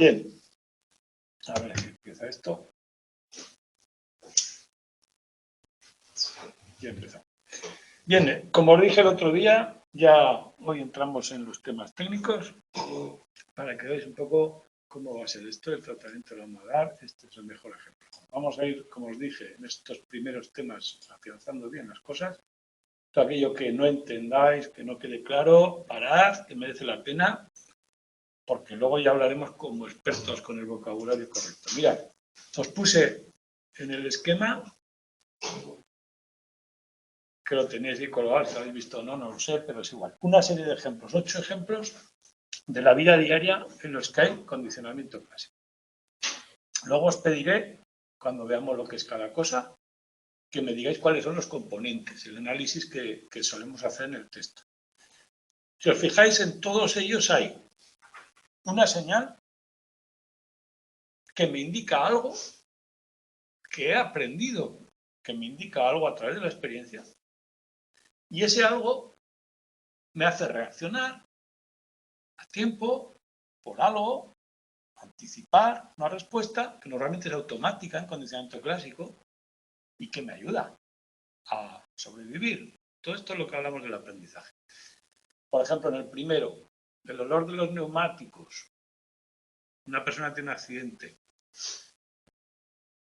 Bien. A ver, aquí empieza esto. Ya empezó. Bien, como os dije el otro día, ya hoy entramos en los temas técnicos para que veáis un poco cómo va a ser esto, el tratamiento lo vamos a dar. Este es el mejor ejemplo. Vamos a ir, como os dije, en estos primeros temas afianzando bien las cosas. Todo aquello que no entendáis, que no quede claro, parad, que merece la pena, porque luego ya hablaremos como expertos con el vocabulario correcto. Mirad, os puse en el esquema, que lo tenéis ahí colgado, si lo habéis visto o no, no lo sé, pero es igual. Una serie de ejemplos, 8 ejemplos de la vida diaria en los que hay condicionamiento clásico. Luego os pediré, cuando veamos lo que es cada cosa, que me digáis cuáles son los componentes, el análisis que solemos hacer en el texto. Si os fijáis, en todos ellos hay una señal que me indica algo que he aprendido, que me indica algo a través de la experiencia, y ese algo me hace reaccionar a tiempo, por algo, anticipar una respuesta que normalmente es automática en condicionamiento clásico y que me ayuda a sobrevivir. Todo esto es lo que hablamos del aprendizaje. Por ejemplo, en el primero, el olor de los neumáticos. Una persona tiene un accidente.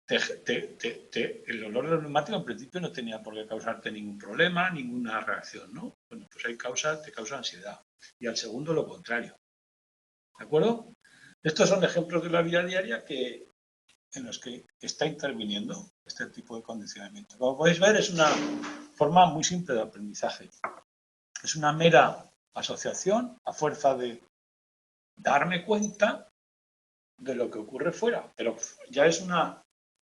El olor de los neumáticos en principio no tenía por qué causarte ningún problema, ninguna reacción, ¿no? Bueno, pues hay causas, te causa ansiedad. Y al segundo lo contrario. ¿De acuerdo? Estos son ejemplos de la vida diaria en los que está interviniendo este tipo de condicionamiento. Como podéis ver, es una forma muy simple de aprendizaje. Es una mera asociación a fuerza de darme cuenta de lo que ocurre fuera, pero ya es una,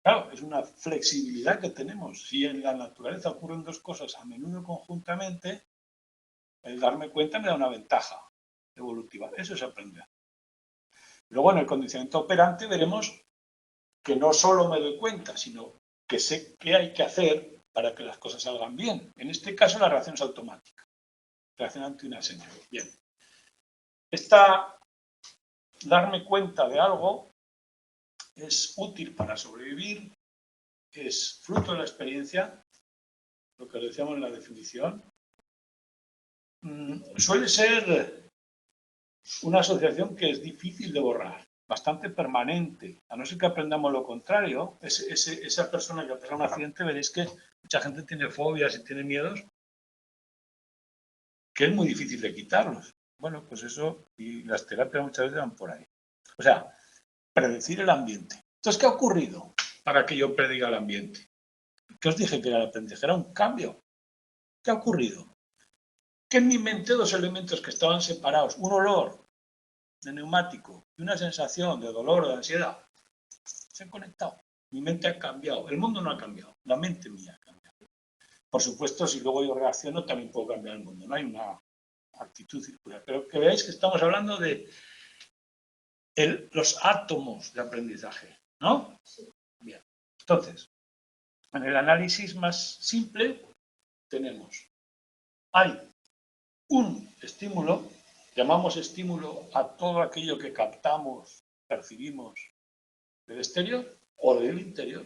claro, es una flexibilidad que tenemos. Si en la naturaleza ocurren dos cosas a menudo conjuntamente, el darme cuenta me da una ventaja evolutiva. Eso es aprender. Luego, en el condicionamiento operante veremos que no solo me doy cuenta, sino que sé qué hay que hacer para que las cosas salgan bien. En este caso, la reacción es automática. Reacción ante una señal. Bien. Darme cuenta de algo es útil para sobrevivir, es fruto de la experiencia, lo que decíamos en la definición. Suele ser una asociación que es difícil de borrar, bastante permanente, a no ser que aprendamos lo contrario. Esa persona que ha pasado un accidente, veréis que mucha gente tiene fobias y tiene miedos que es muy difícil de quitarlos. Bueno, pues eso, y las terapias muchas veces van por ahí. O sea, predecir el ambiente. Entonces, ¿qué ha ocurrido para que yo prediga el ambiente? ¿Qué os dije que era el aprendizaje? Era un cambio. ¿Qué ha ocurrido? Que en mi mente dos elementos que estaban separados, un olor de neumático y una sensación de dolor o de ansiedad, se han conectado. Mi mente ha cambiado. El mundo no ha cambiado. La mente mía ha cambiado. Por supuesto, si luego yo reacciono, también puedo cambiar el mundo. No hay una actitud circular. Pero que veáis que estamos hablando de los átomos de aprendizaje, ¿no? Bien. Entonces, en el análisis más simple tenemos, hay un estímulo, llamamos estímulo a todo aquello que captamos, percibimos del exterior o del interior,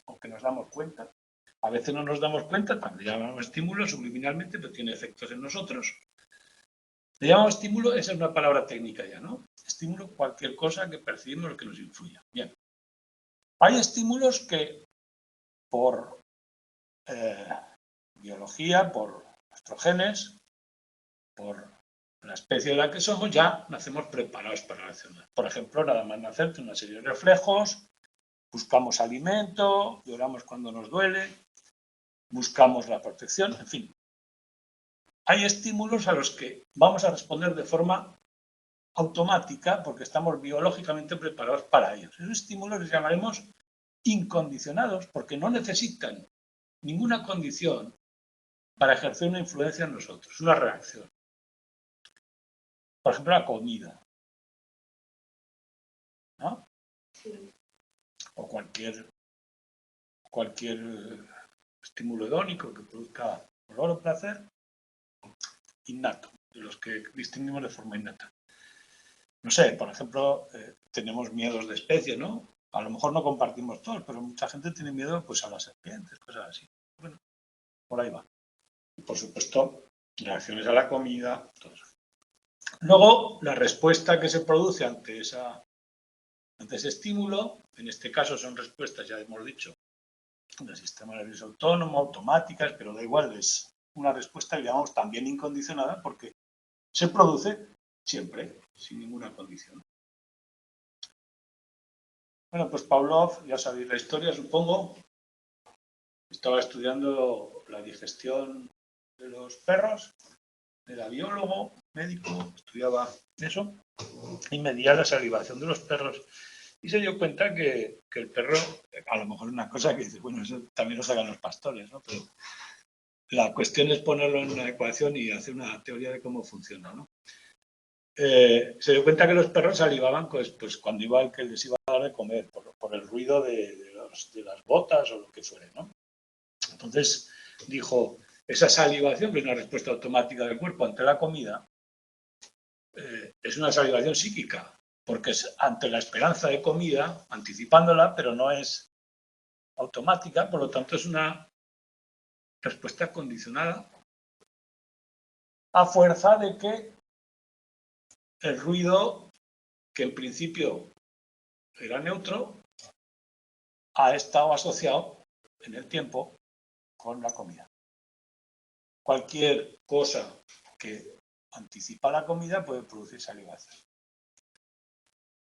o que nos damos cuenta. A veces no nos damos cuenta, también llamamos estímulo subliminalmente, pero tiene efectos en nosotros. Le llamamos estímulo, esa es una palabra técnica ya, ¿no? Estímulo, cualquier cosa que percibimos o que nos influya. Bien. Hay estímulos que por biología, por nuestros genes, por la especie de la que somos, ya nacemos preparados para reaccionar. Por ejemplo, nada más nacer tiene una serie de reflejos, buscamos alimento, lloramos cuando nos duele, buscamos la protección, en fin. Hay estímulos a los que vamos a responder de forma automática porque estamos biológicamente preparados para ellos. Esos estímulos les llamaremos incondicionados porque no necesitan ninguna condición para ejercer una influencia en nosotros, una reacción. Por ejemplo, la comida, ¿no? O cualquier estímulo hedónico que produzca dolor o placer, innato, de los que distinguimos de forma innata. No sé, por ejemplo, tenemos miedos de especie, ¿no? A lo mejor no compartimos todos, pero mucha gente tiene miedo pues, a las serpientes, cosas así. Bueno, por ahí va. Y por supuesto, reacciones a la comida, todo eso. Luego, la respuesta que se produce ante ese estímulo, en este caso son respuestas, ya hemos dicho, del sistema nervioso autónomo, automáticas, pero da igual, es una respuesta que llamamos también incondicionada porque se produce siempre, sin ninguna condición. Bueno, pues Pavlov, ya sabéis la historia, supongo, estaba estudiando la digestión de los perros, era biólogo, médico, estudiaba eso, y medía la salivación de los perros. Y se dio cuenta que el perro, a lo mejor una cosa que dice, bueno, eso también lo sacan los pastores, ¿no? Pero la cuestión es ponerlo en una ecuación y hacer una teoría de cómo funciona, ¿no? Se dio cuenta que los perros salivaban pues cuando iba el que les iba a dar de comer, por el ruido de las botas o lo que fuere, ¿no? Entonces dijo, esa salivación, que es una respuesta automática del cuerpo ante la comida, es una salivación psíquica, porque es ante la esperanza de comida, anticipándola, pero no es automática, por lo tanto es una respuesta condicionada a fuerza de que el ruido, que en principio era neutro, ha estado asociado en el tiempo con la comida. Cualquier cosa que anticipa la comida puede producir salivación.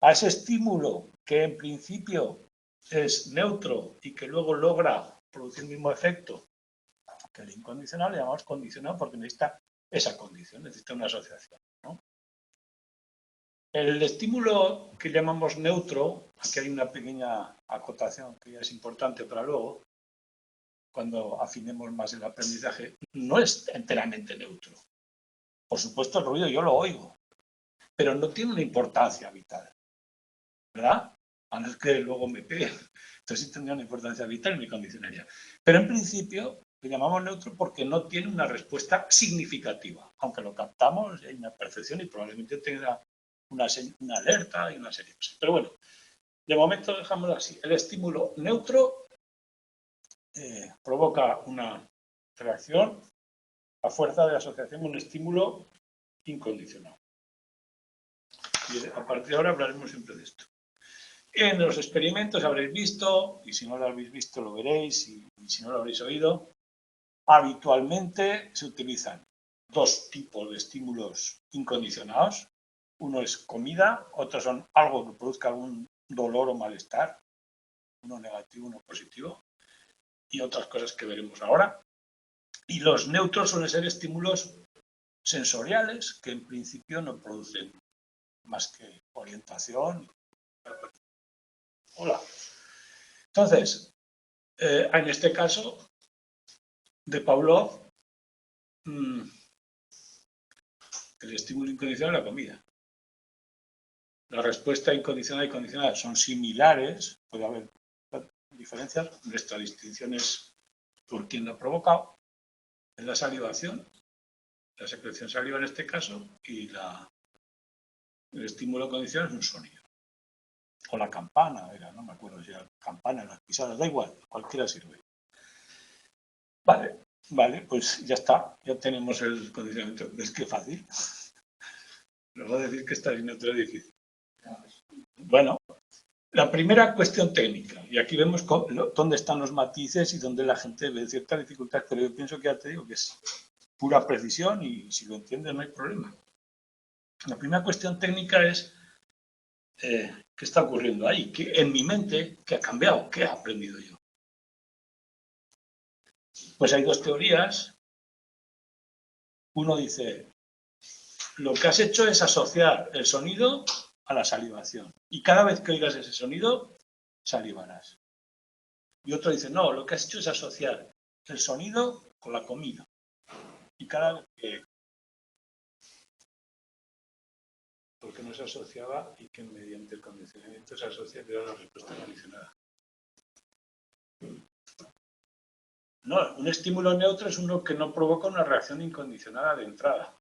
A ese estímulo que en principio es neutro y que luego logra producir el mismo efecto que el incondicional, le llamamos condicional porque necesita esa condición, necesita una asociación, ¿no? El estímulo que llamamos neutro, aquí hay una pequeña acotación que ya es importante para luego, cuando afinemos más el aprendizaje, no es enteramente neutro. Por supuesto, el ruido yo lo oigo, pero no tiene una importancia vital, ¿verdad? A no ser que luego me pegue. Entonces sí tendría una importancia vital y me condicionaría. Pero en principio lo llamamos neutro porque no tiene una respuesta significativa, aunque lo captamos, hay una percepción y probablemente tenga una alerta y una serie de cosas. Pero bueno, de momento dejámoslo así. El estímulo neutro provoca una reacción a fuerza de asociación con un estímulo incondicional. Y a partir de ahora hablaremos siempre de esto. En los experimentos habréis visto, y si no lo habéis visto lo veréis, y si no lo habréis oído, habitualmente se utilizan dos tipos de estímulos incondicionados. Uno es comida, otros son algo que produzca algún dolor o malestar, uno negativo, uno positivo, y otras cosas que veremos ahora. Y los neutros suelen ser estímulos sensoriales que en principio no producen más que orientación. Hola. Entonces, en este caso de Pavlov, el estímulo incondicional es la comida. La respuesta incondicional y condicional son similares, puede haber diferencias, nuestra distinción es por quién lo ha provocado, es la salivación, la secreción saliva en este caso, y el estímulo condicional es un sonido. O la campana, no me acuerdo si era la campana, las pisadas, da igual, cualquiera sirve. Vale, pues ya está, ya tenemos el condicionamiento. ¿Ves qué fácil? Luego decir que está en otro edificio. Bueno, la primera cuestión técnica, y aquí vemos dónde están los matices y dónde la gente ve cierta dificultad, pero yo pienso que ya te digo que es pura precisión y si lo entiendes no hay problema. La primera cuestión técnica es ¿qué está ocurriendo ahí? En mi mente, ¿qué ha cambiado? ¿Qué he aprendido yo? Pues hay dos teorías. Uno dice, lo que has hecho es asociar el sonido a la salivación. Y cada vez que oigas ese sonido, salivarás. Y otro dice, no, lo que has hecho es asociar el sonido con la comida. Y cada vez que... Porque no se asociaba y que mediante el condicionamiento se asocia que era la respuesta condicionada. No, un estímulo neutro es uno que no provoca una reacción incondicionada de entrada.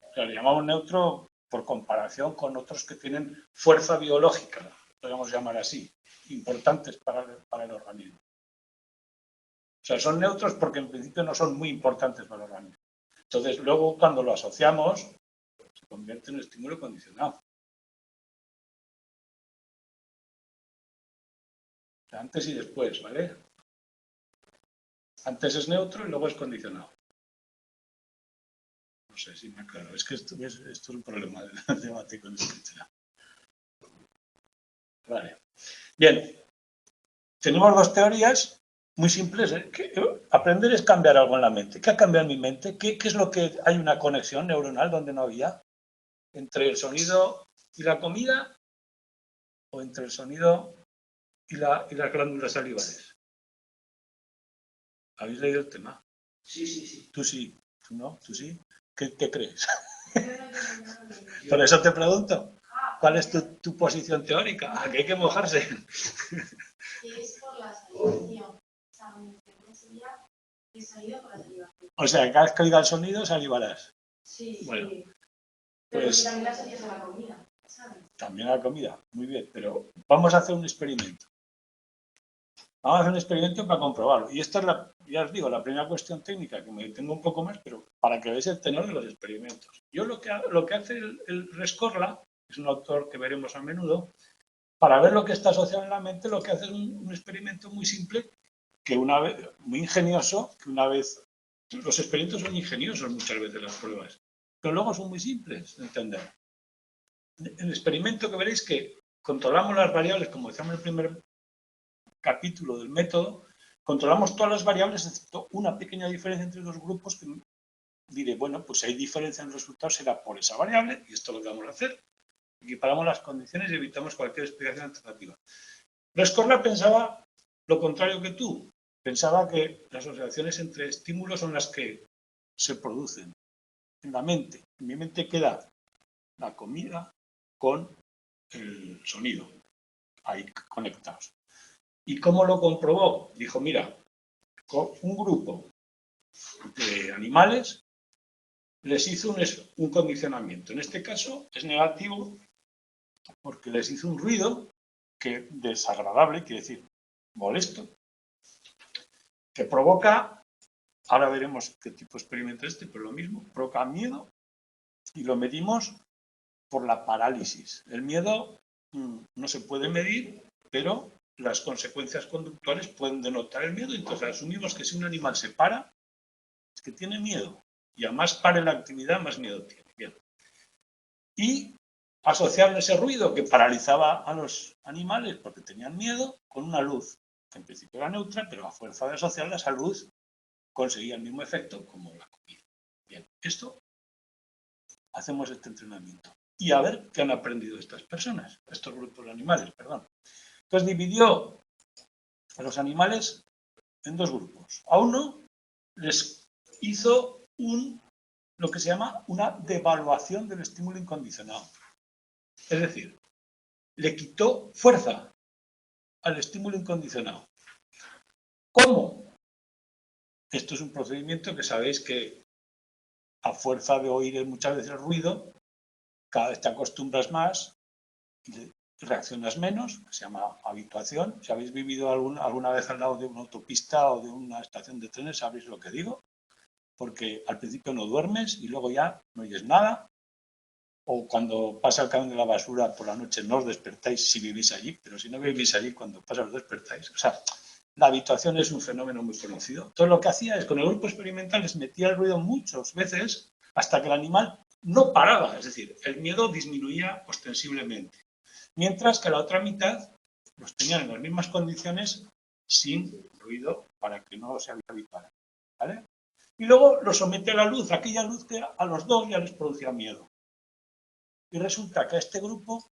O sea, le llamamos neutro por comparación con otros que tienen fuerza biológica, podríamos llamar así, importantes para el organismo. O sea, son neutros porque en principio no son muy importantes para el organismo. Entonces, luego cuando lo asociamos, se convierte en un estímulo condicionado. Antes y después, ¿vale? Antes es neutro y luego es condicionado. No sé si me aclaro. Es que esto es un problema del debate con esto. Vale. Bien. Tenemos dos teorías muy simples. Aprender es cambiar algo en la mente. ¿Qué ha cambiado en mi mente? ¿Qué es lo que hay una conexión neuronal donde no había? ¿Entre el sonido y la comida? ¿O entre el sonido y las glándulas salivales? ¿Habéis leído el tema? Sí, sí, sí. Tú sí. ¿Tú no? ¿Tú sí? ¿Qué crees? Por eso te pregunto. ¿Cuál es tu posición teórica? Aquí hay que mojarse. Es por la salivación. He salido por la salivación. O sea, cada vez que oiga el sonido, salivarás. Sí, bueno, sí. Pues, pero también la asocias a la comida, ¿sabes? También a la comida, muy bien. Pero vamos a hacer un experimento. Vamos a hacer un experimento para comprobarlo. Y esta es ya os digo, la primera cuestión técnica, que me detengo un poco más, pero para que veáis el tenor de los experimentos. Yo lo que hace el Rescorla, que es un autor que veremos a menudo, para ver lo que está asociado en la mente, lo que hace es un experimento muy simple, que una vez, muy ingenioso, que una vez, los experimentos son ingeniosos muchas veces las pruebas, pero luego son muy simples de entender. En el experimento que veréis que controlamos las variables, como decíamos en el primer capítulo del método, controlamos todas las variables excepto una pequeña diferencia entre dos grupos que diré, bueno, pues si hay diferencia en el resultado será por esa variable, y esto es lo que vamos a hacer. Equiparamos las condiciones y evitamos cualquier explicación alternativa. Rescorla pensaba lo contrario que tú. Pensaba que las asociaciones entre estímulos son las que se producen en la mente. En mi mente queda la comida con el sonido, ahí conectados. ¿Y cómo lo comprobó? Dijo, mira, con un grupo de animales les hizo un condicionamiento. En este caso es negativo porque les hizo un ruido que desagradable, quiere decir molesto, que provoca, ahora veremos qué tipo de experimento es pero lo mismo, provoca miedo y lo medimos por la parálisis. El miedo no se puede medir, pero las consecuencias conductuales pueden denotar el miedo, entonces asumimos que si un animal se para, es que tiene miedo, y a más pare la actividad, más miedo tiene. Bien. Y asociaron ese ruido que paralizaba a los animales porque tenían miedo con una luz, que en principio era neutra, pero a fuerza de asociarla, esa luz conseguía el mismo efecto como la comida. Bien, esto hacemos este entrenamiento. Y a ver qué han aprendido estas personas, estos grupos de animales, perdón. Entonces dividió a los animales en dos grupos. A uno les hizo lo que se llama una devaluación del estímulo incondicionado. Es decir, le quitó fuerza al estímulo incondicionado. ¿Cómo? Esto es un procedimiento que sabéis que a fuerza de oír muchas veces el ruido, cada vez te acostumbras más y reaccionas menos, que se llama habituación. Si habéis vivido alguna vez al lado de una autopista o de una estación de trenes, sabéis lo que digo, porque al principio no duermes y luego ya no oyes nada, o cuando pasa el camión de la basura por la noche no os despertáis si vivís allí, pero si no vivís allí cuando pasa os despertáis. O sea, la habituación es un fenómeno muy conocido. Entonces lo que hacía es con el grupo experimental les metía el ruido muchas veces hasta que el animal no paraba, es decir, el miedo disminuía ostensiblemente. Mientras que la otra mitad los tenían en las mismas condiciones sin ruido para que no se habituaran. ¿Vale? Y luego los somete a la luz, aquella luz que a los dos ya les producía miedo. Y resulta que a este grupo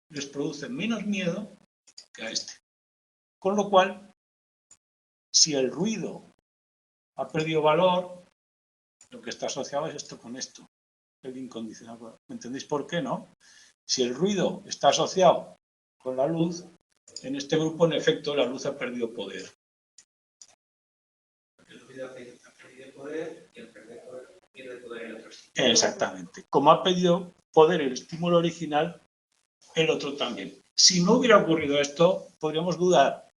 les produce menos miedo que a este. Con lo cual, si el ruido ha perdido valor, lo que está asociado es esto con esto, el incondicional. ¿Me entendéis por qué, no? Si el ruido está asociado con la luz, en este grupo, en efecto, la luz ha perdido poder. El ruido ha perdido poder y el perder poder pierde poder en otros. Exactamente. Como ha perdido poder el estímulo original, el otro también. Si no hubiera ocurrido esto, podríamos dudar,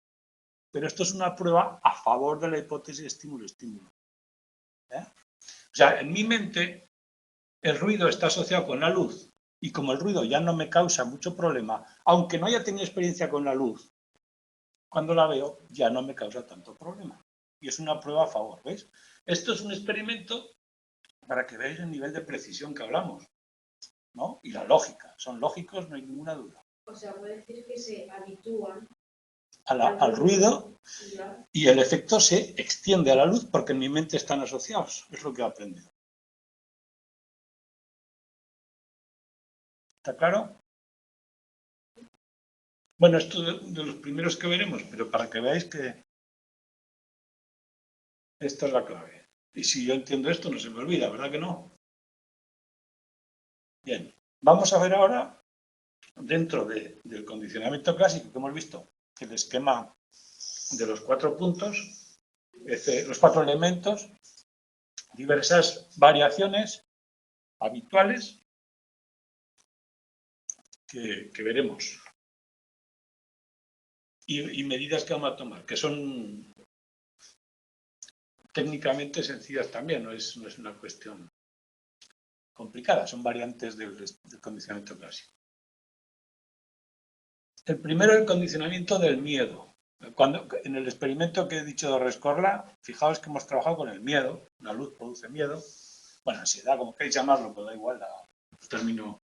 pero esto es una prueba a favor de la hipótesis estímulo-estímulo. O sea, en mi mente el ruido está asociado con la luz y como el ruido ya no me causa mucho problema, aunque no haya tenido experiencia con la luz, cuando la veo ya no me causa tanto problema. Y es una prueba a favor, ¿veis? Esto es un experimento para que veáis el nivel de precisión que hablamos, ¿no? Y la lógica. Son lógicos, no hay ninguna duda. O sea, puede decir que se habitúan Al ruido y el efecto se extiende a la luz porque en mi mente están asociados. Es lo que he aprendido. ¿Está claro? Bueno, esto de los primeros que veremos, pero para que veáis que esta es la clave. Y si yo entiendo esto, no se me olvida, ¿verdad que no? Bien, vamos a ver ahora, dentro del condicionamiento clásico que hemos visto, el esquema de los 4 puntos, los 4 elementos, diversas variaciones habituales que veremos. Y medidas que vamos a tomar, que son técnicamente sencillas también, no es una cuestión complicada, son variantes del condicionamiento clásico. El primero, el condicionamiento del miedo. En el experimento que he dicho de Rescorla, fijaos que hemos trabajado con el miedo, la luz produce miedo, bueno, ansiedad, como queréis llamarlo, pero da igual, el término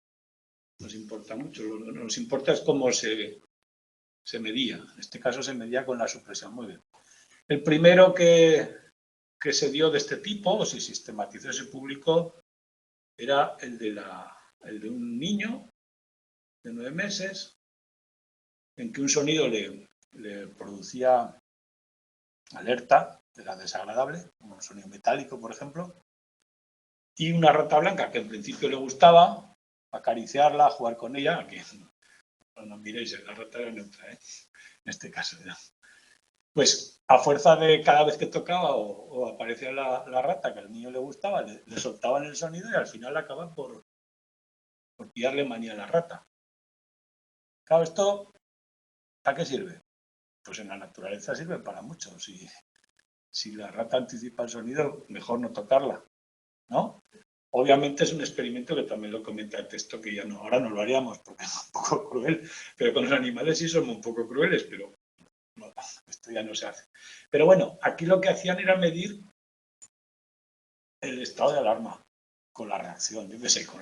nos importa mucho, lo que nos importa es cómo se medía, en este caso se medía con la supresión, muy bien. El primero que se dio de este tipo, o se sistematizó y se publicó, era el de un niño de 9 meses, en que un sonido le producía alerta, era desagradable, un sonido metálico, por ejemplo, y una rata blanca que en principio le gustaba, acariciarla, jugar con ella, aquí no miréis, la rata era neutra, en este caso. Pues a fuerza de cada vez que tocaba o aparecía la rata que al niño le gustaba, le soltaban el sonido y al final acaban por pillarle manía a la rata. Claro, ¿esto a qué sirve? Pues en la naturaleza sirve para mucho. Si la rata anticipa el sonido, mejor no tocarla, ¿no? Obviamente es un experimento que también lo comenta el texto, que ya no, ahora no lo haríamos porque es un poco cruel, pero con los animales sí somos un poco crueles, pero no, esto ya no se hace. Pero bueno, aquí lo que hacían era medir el estado de alarma con la reacción, yo qué sé, con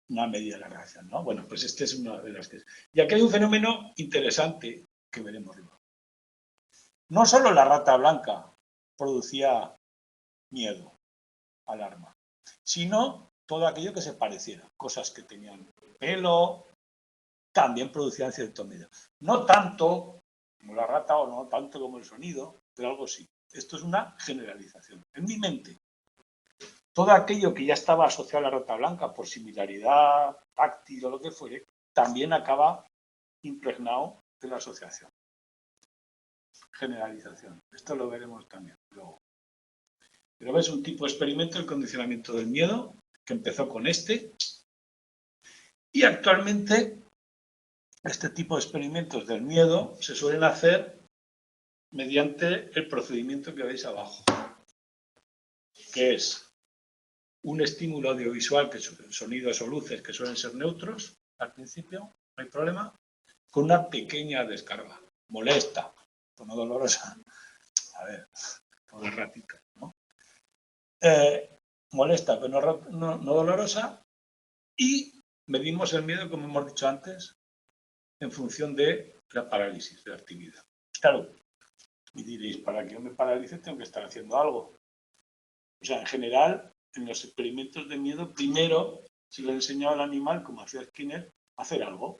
una medida de la reacción, ¿no? Bueno, pues este es una de las que... Y aquí hay un fenómeno interesante que veremos luego. No solo la rata blanca producía miedo, alarma, sino todo aquello que se pareciera, cosas que tenían pelo, también producían cierto miedo. No tanto como la rata o no tanto como el sonido, pero algo sí. Esto es una generalización. En mi mente, todo aquello que ya estaba asociado a la rata blanca por similaridad, táctil o lo que fuere, también acaba impregnado de la asociación. Generalización. Esto lo veremos también luego. Pero ves un tipo de experimento, el condicionamiento del miedo, que empezó con este. Y actualmente, este tipo de experimentos del miedo se suelen hacer mediante el procedimiento que veis abajo, que es un estímulo audiovisual, que son sonidos o luces que suelen ser neutros al principio, no hay problema, con una pequeña descarga, molesta, pero no dolorosa. A ver, todo el ratito, ¿no? Molesta, pero no dolorosa, y medimos el miedo, como hemos dicho antes, en función de la parálisis de la actividad. Claro, y diréis, para que yo me paralice tengo que estar haciendo algo. O sea, en general, en los experimentos de miedo, primero se le enseña al animal, como hacía Skinner, a hacer algo.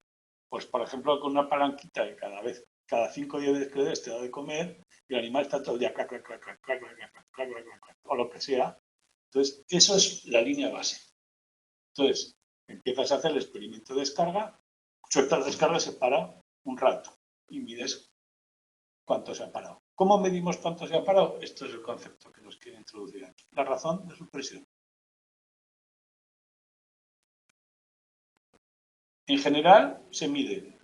Pues, por ejemplo, con una palanquita que cada 5 días que le des te da de comer, y el animal está todo el día clac, clac, clac, clac, clac, clac, clac, clac, clac, clac, o lo que sea. Entonces, eso es la línea base. Entonces, empiezas a hacer el experimento de descarga, sueltas la descarga, se para un rato y mides cuánto se ha parado. ¿Cómo medimos cuánto se ha parado? Esto es el concepto que nos quiere introducir aquí. La razón de supresión. En general, se mide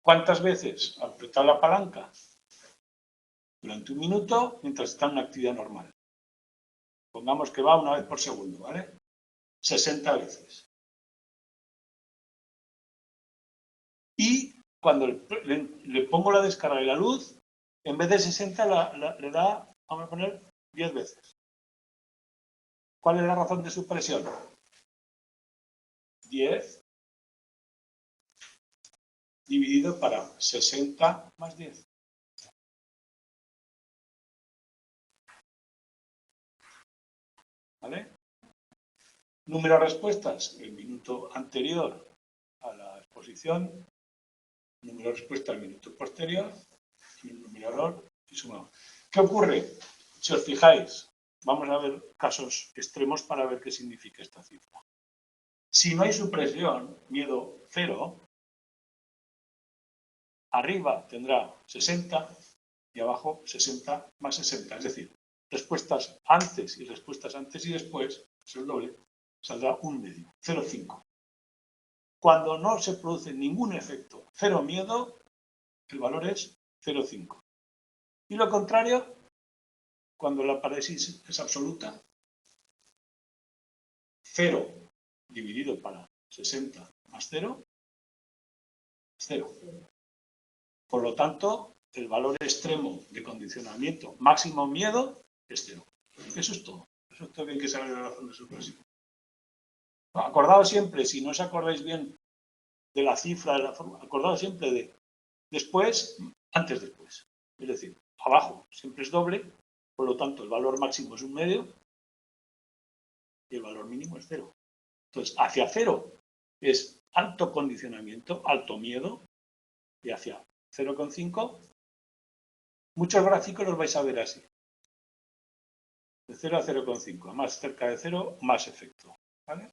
cuántas veces apretar la palanca durante un minuto mientras está en una actividad normal. Pongamos que va una vez por segundo, ¿vale? 60 veces. Y cuando le pongo la descarga y la luz, en vez de 60 le da, vamos a poner, 10 veces. ¿Cuál es la razón de su presión? 10 dividido para 60 más 10. ¿Vale? Número de respuestas, el minuto anterior a la exposición, número de respuestas al minuto posterior, y el numerador y sumamos. ¿Qué ocurre? Si os fijáis, vamos a ver casos extremos para ver qué significa esta cifra. Si no hay supresión, miedo 0, arriba tendrá 60 y abajo 60 más 60. Es decir, respuestas antes y respuestas antes y después, es el doble, saldrá un medio, 0,5. Cuando no se produce ningún efecto, 0 miedo, el valor es 0,5. Y lo contrario, cuando la parálisis es absoluta, 0 dividido para 60 más 0, es 0. Por lo tanto, el valor extremo de condicionamiento máximo miedo es 0. Eso es todo. Eso es todo que hay que saber de la razón de supresión. Acordaos siempre, si no os acordáis bien de la cifra, de la forma, acordaos siempre de después, antes después. Es decir, abajo siempre es doble, por lo tanto el valor máximo es un medio y el valor mínimo es 0. Entonces, hacia 0 es alto condicionamiento, alto miedo, y hacia 0,5, muchos gráficos los vais a ver así. De 0 a 0,5, más cerca de 0, más efecto. ¿Vale?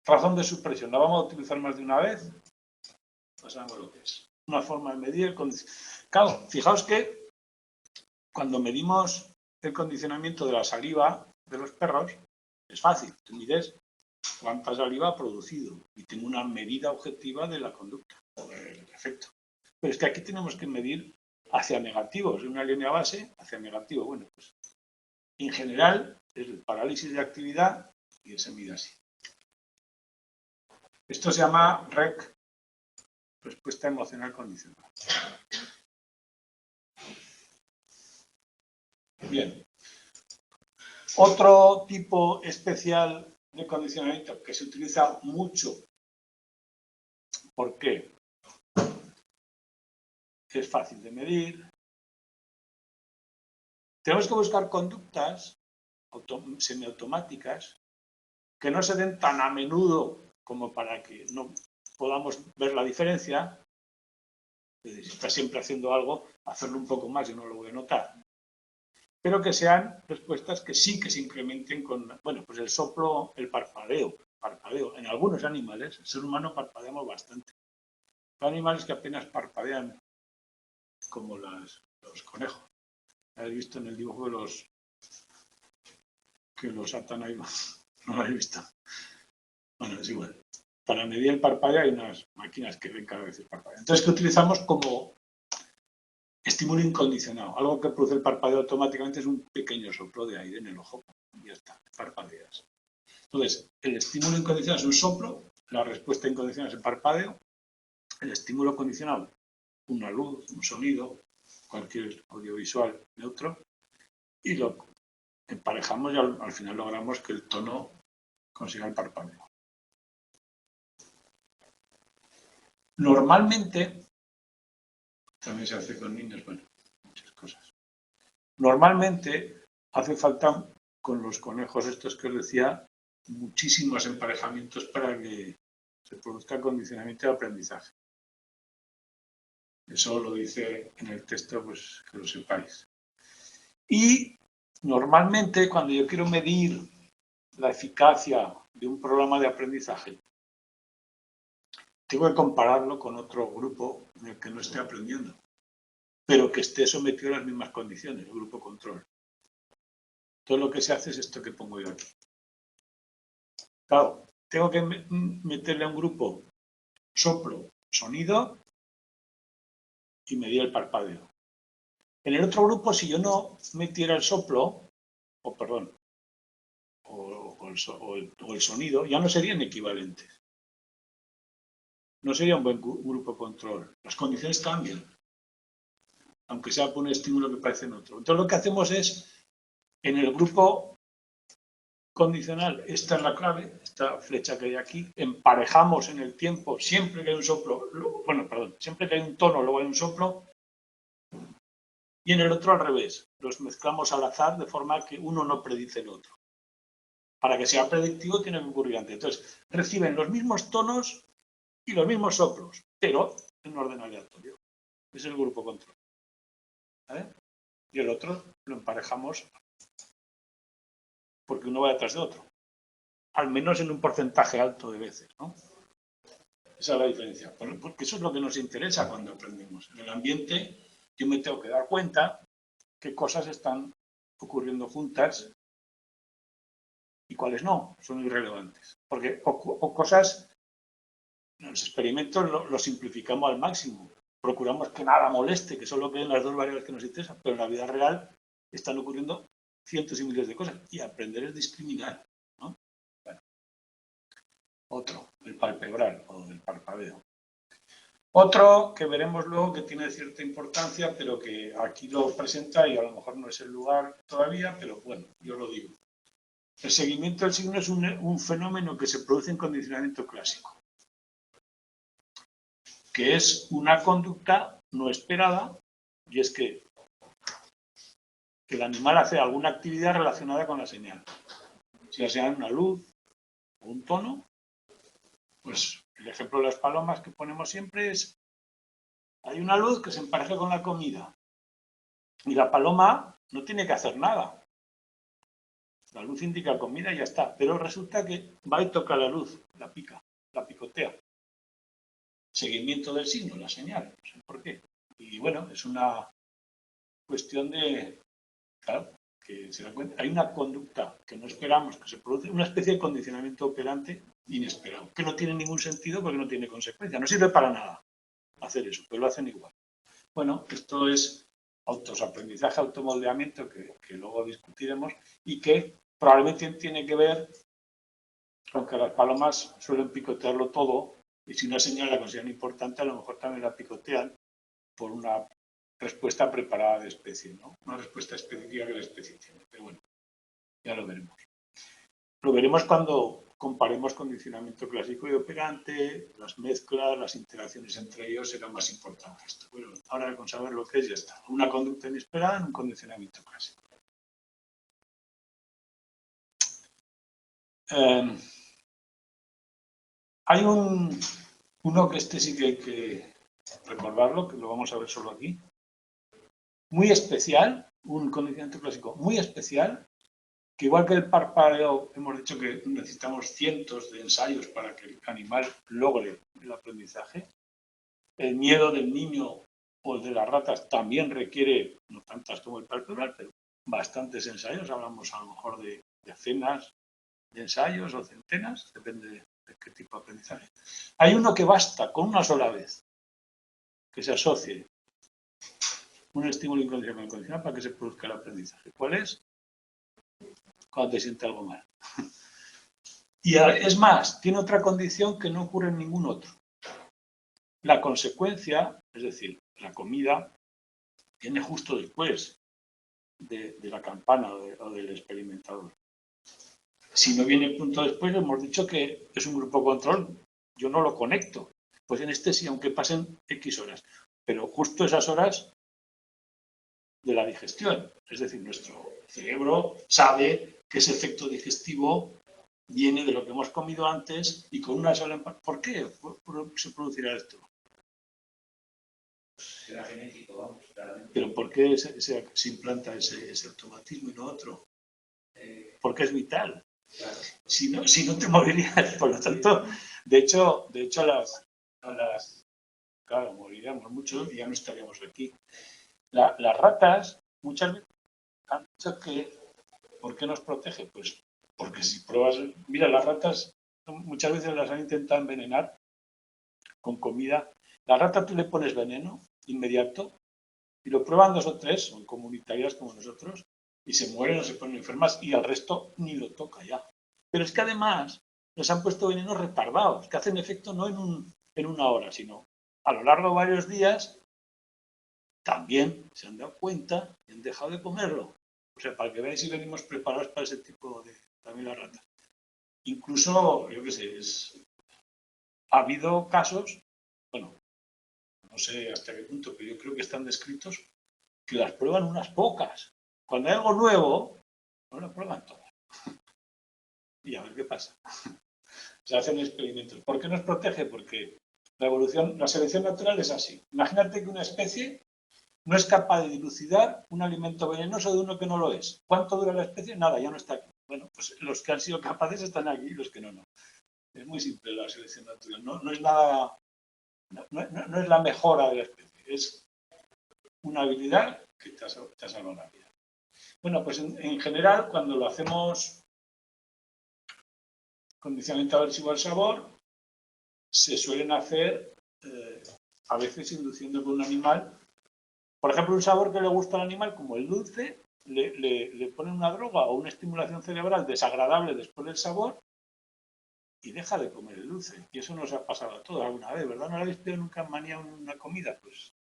Razón de supresión, ¿la vamos a utilizar más de una vez? Pasamos lo que es. Una forma de medir el condicionamiento. Claro, fijaos que cuando medimos el condicionamiento de la saliva de los perros, es fácil. Tú mides cuánta saliva ha producido y tengo una medida objetiva de la conducta, del efecto. Pero es que aquí tenemos que medir hacia negativos, en una línea base hacia negativo. Bueno, pues en general es el parálisis de actividad y se mide así. Esto se llama REC, respuesta emocional condicional. Bien. Otro tipo especial de condicionamiento que se utiliza mucho. ¿Por qué? Es fácil de medir. Tenemos que buscar conductas semiautomáticas que no se den tan a menudo como para que no podamos ver la diferencia. Es decir, si está siempre haciendo algo, hacerlo un poco más y no lo voy a notar. Pero que sean respuestas que sí que se incrementen con, bueno, pues el soplo, el parpadeo. En algunos animales, el ser humano parpadeamos bastante. Hay animales que apenas parpadean, como los conejos. ¿Habéis visto en el dibujo de los que los atan ahí? No lo habéis visto. Bueno, es igual. Para medir el parpadeo hay unas máquinas que ven cada vez el parpadeo. Entonces, ¿qué utilizamos como estímulo incondicionado? Algo que produce el parpadeo automáticamente es un pequeño soplo de aire en el ojo. Y ya está, parpadeas. Entonces, el estímulo incondicional es un soplo, la respuesta incondicional es el parpadeo, el estímulo condicional, una luz, un sonido, cualquier audiovisual neutro, y lo emparejamos y al final logramos que el tono consiga el parpadeo. Normalmente, también se hace con niños, bueno, muchas cosas. Normalmente hace falta con los conejos estos que os decía, muchísimos emparejamientos para que se produzca condicionamiento de aprendizaje. Eso lo dice en el texto, pues que lo sepáis. Y normalmente cuando yo quiero medir la eficacia de un programa de aprendizaje, tengo que compararlo con otro grupo en el que no esté aprendiendo, pero que esté sometido a las mismas condiciones, el grupo control. Todo lo que se hace es esto que pongo yo aquí. Claro, tengo que meterle a un grupo soplo, sonido y medir el parpadeo. En el otro grupo, si yo no metiera el soplo, o el sonido, ya no serían equivalentes. No sería un buen grupo control. Las condiciones cambian, aunque sea por un estímulo que parece en otro. Entonces lo que hacemos es, en el grupo condicional, esta es la clave, esta flecha que hay aquí, emparejamos en el tiempo, siempre que hay un soplo, siempre que hay un tono, luego hay un soplo, y en el otro al revés, los mezclamos al azar de forma que uno no predice el otro. Para que sea predictivo tiene que ocurrir antes. Entonces, reciben los mismos tonos y los mismos soplos, pero en orden aleatorio. Es el grupo control. ¿Vale? Y el otro lo emparejamos porque uno va detrás de otro. Al menos en un porcentaje alto de veces, ¿no? Esa es la diferencia. Porque eso es lo que nos interesa cuando aprendemos. En el ambiente yo me tengo que dar cuenta qué cosas están ocurriendo juntas y cuáles no, son irrelevantes. Porque o cosas, en los experimentos lo simplificamos al máximo. Procuramos que nada moleste, que solo queden las dos variables que nos interesan, pero en la vida real están ocurriendo cientos y miles de cosas. Y aprender es discriminar, ¿no? Bueno. Otro, el palpebral o el parpadeo. Otro que veremos luego que tiene cierta importancia, pero que aquí lo presenta y a lo mejor no es el lugar todavía, pero bueno, yo lo digo. El seguimiento del signo es un fenómeno que se produce en condicionamiento clásico, que es una conducta no esperada, y es que el animal hace alguna actividad relacionada con la señal. Si la señal es una luz o un tono, pues el ejemplo de las palomas que ponemos siempre es, hay una luz que se empareja con la comida, y la paloma no tiene que hacer nada. La luz indica comida y ya está, pero resulta que va y toca la luz, la pica, la picotea. Seguimiento del signo, la señal, no sé por qué. Y bueno, es una cuestión de, claro, que se da cuenta, hay una conducta que no esperamos, que se produce, una especie de condicionamiento operante inesperado, que no tiene ningún sentido porque no tiene consecuencia, no sirve para nada hacer eso, pero lo hacen igual. Bueno, esto es aprendizaje, automoldeamiento, que luego discutiremos, y que probablemente tiene que ver con que las palomas suelen picotearlo todo, y si una señal la consideran importante, a lo mejor también la picotean por una respuesta preparada de especie, ¿no? Una respuesta específica que la especie tiene. Pero bueno, ya lo veremos. Lo veremos cuando comparemos condicionamiento clásico y operante, las mezclas, las interacciones entre ellos será más importante esto. Bueno, ahora con saber lo que es ya está. Una conducta inesperada en un condicionamiento clásico. Hay uno que este sí que hay que recordarlo, que lo vamos a ver solo aquí. Muy especial, un condicionamiento clásico muy especial, que igual que el parpadeo, hemos dicho que necesitamos cientos de ensayos para que el animal logre el aprendizaje. El miedo del niño o el de las ratas también requiere, no tantas como el palpebral, pero bastantes ensayos. Hablamos a lo mejor de decenas de ensayos o centenas, depende de qué tipo de aprendizaje. Hay uno que basta con una sola vez que se asocie un estímulo incondicional para que se produzca el aprendizaje. ¿Cuál es? Cuando te siente algo mal. Y es más, tiene otra condición que no ocurre en ningún otro. La consecuencia, es decir, la comida, viene justo después de la campana o del experimentador. Si no viene punto después, hemos dicho que es un grupo control, yo no lo conecto. Pues en este sí, aunque pasen X horas, pero justo esas horas de la digestión. Es decir, nuestro cerebro sabe que ese efecto digestivo viene de lo que hemos comido antes y con una sola... ¿Por qué se producirá esto? Será genético, vamos, claramente. ¿Pero por qué se implanta ese automatismo y no otro? Porque es vital. Claro. Si no te morirías. Por lo tanto, de hecho claro, moriríamos mucho y ya no estaríamos aquí. Las ratas muchas veces han dicho que ¿por qué nos protege? Pues porque si pruebas, mira, las ratas muchas veces las han intentado envenenar con comida. La rata tú le pones veneno inmediato y lo prueban 2 o 3, son comunitarias como nosotros, y se mueren o se ponen enfermas y al resto ni lo toca ya. Pero es que además nos han puesto venenos retardados, que hacen efecto no en una hora, sino a lo largo de varios días. También se han dado cuenta y han dejado de comerlo. O sea, para que veáis si venimos preparados para ese tipo de también la rata. Incluso, yo qué sé, ha habido casos, bueno, no sé hasta qué punto, pero yo creo que están descritos, que las prueban unas pocas. Cuando hay algo nuevo, no lo prueban todas. Y a ver qué pasa. Se hacen experimentos. ¿Por qué nos protege? Porque la selección natural es así. Imagínate que una especie no es capaz de dilucidar un alimento venenoso de uno que no lo es. ¿Cuánto dura la especie? Nada, ya no está aquí. Bueno, pues los que han sido capaces están aquí y los que no, no. Es muy simple la selección natural. No es nada, no es la mejora de la especie. Es una habilidad que te ha salvado la vida. Bueno, pues en general, cuando lo hacemos condicionamiento aversivo al sabor, se suelen hacer a veces induciendo con un animal. Por ejemplo, un sabor que le gusta al animal, como el dulce, le ponen una droga o una estimulación cerebral desagradable después del sabor y deja de comer el dulce. Y eso nos ha pasado a todos alguna vez, ¿verdad? ¿No lo habéis pedido nunca en manía una comida? Pues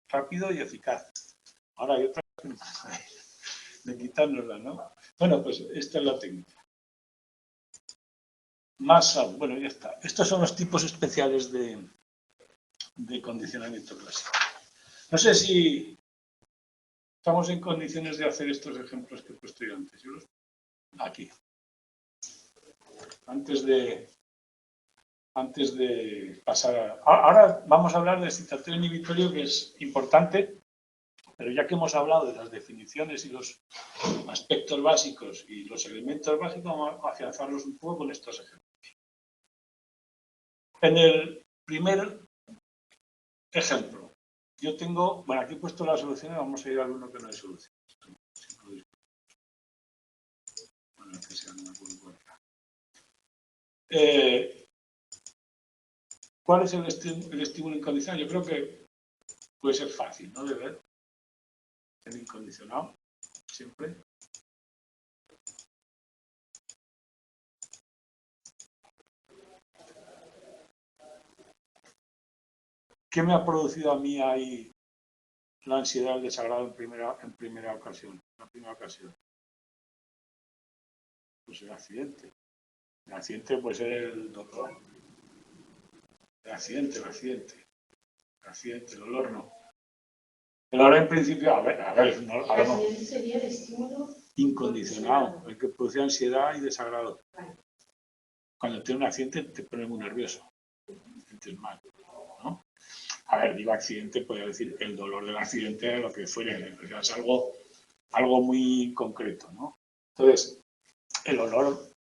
rápido y eficaz. Ahora hay otra de quitárnosla, ¿no? Bueno, pues esta es la técnica. Más sabor. Bueno, ya está. Estos son los tipos especiales de condicionamiento clásico. No sé si estamos en condiciones de hacer estos ejemplos que he puesto yo antes. Aquí. Antes de pasar a... Ahora vamos a hablar de excitatorio inhibitorio, que es importante, pero ya que hemos hablado de las definiciones y los aspectos básicos y los elementos básicos, vamos a afianzarlos un poco con estos ejemplos. En el primer ejemplo, yo tengo... Bueno, aquí he puesto las soluciones, vamos a ir a alguno que no hay solución. Bueno, que sea, no me acuerdo cuál era. ¿Cuál es el estímulo incondicional? Yo creo que puede ser fácil, ¿no? De ver. El incondicional, siempre. ¿Qué me ha producido a mí ahí la ansiedad, el desagrado en primera ocasión? La primera ocasión. Pues el accidente. El accidente puede ser el dolor. El accidente. El dolor no. El dolor en principio, a ver, no, El accidente sería el estímulo incondicionado, el que produce ansiedad y desagrado. Vale. Cuando tienes un accidente te pone muy nervioso, te sientes mal, ¿no? A ver, digo accidente, podría decir el dolor del accidente, lo que fuere, es algo muy concreto, ¿no? Entonces, el olor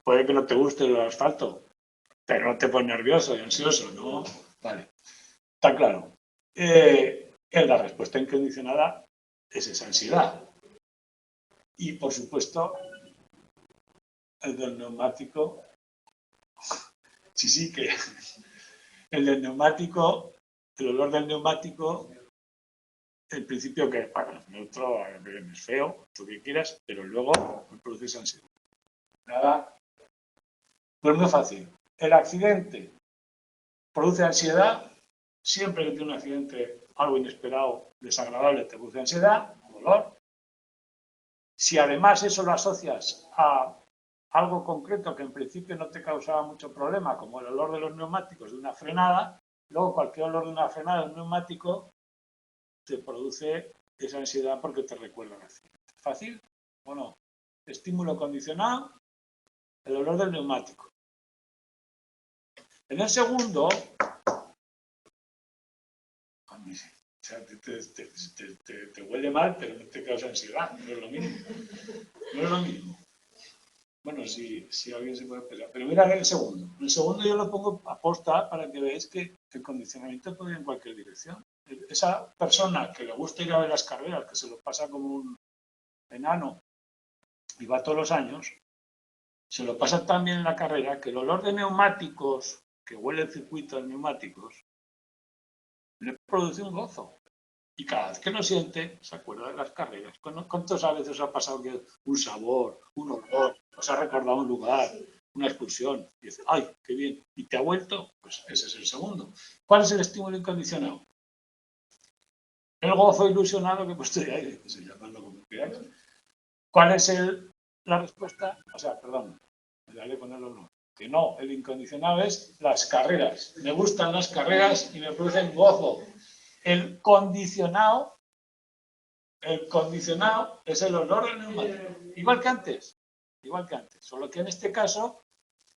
puede que no te guste el asfalto, pero no te pone nervioso y ansioso, ¿no? Vale, está claro. La respuesta incondicionada es esa ansiedad. Y, por supuesto, el del neumático, sí, que el del neumático, el olor del neumático, en principio que para el neutro es feo, lo que quieras, pero luego produces ansiedad. Nada, pues muy fácil. El accidente produce ansiedad, siempre que tiene un accidente, algo inesperado, desagradable, te produce ansiedad, dolor. Si además eso lo asocias a algo concreto que en principio no te causaba mucho problema, como el olor de los neumáticos de una frenada, luego cualquier olor de una frenada de un neumático te produce esa ansiedad porque te recuerda al accidente. ¿Fácil o no? Estímulo condicionado, el olor del neumático. En el segundo, o sea, te huele mal, pero no te causa ansiedad, no es lo mismo. No es lo mismo. Bueno, si alguien se puede pensar. Pero mira el segundo. En el segundo yo lo pongo a posta para que veáis que el condicionamiento puede ir en cualquier dirección. Esa persona que le gusta ir a ver las carreras, que se lo pasa como un enano y va todos los años, se lo pasa tan bien en la carrera que el olor de neumáticos, que huele el circuito de neumáticos, le produce un gozo. Y cada vez que lo siente, se acuerda de las carreras. ¿Cuántas veces os ha pasado que un sabor, un olor, os ha recordado un lugar, una excursión? Y dice, ¡ay, qué bien! ¿Y te ha vuelto? Pues ese es el segundo. ¿Cuál es el estímulo incondicionado? El gozo ilusionado que he puesto de aire, que se llama como queráis. ¿Cuál es la respuesta? O sea, perdón, me daré ponerlo no. Que no, el incondicionado es las carreras. Me gustan las carreras y me producen gozo. El condicionado es el olor del neumático. Igual que antes. Solo que en este caso,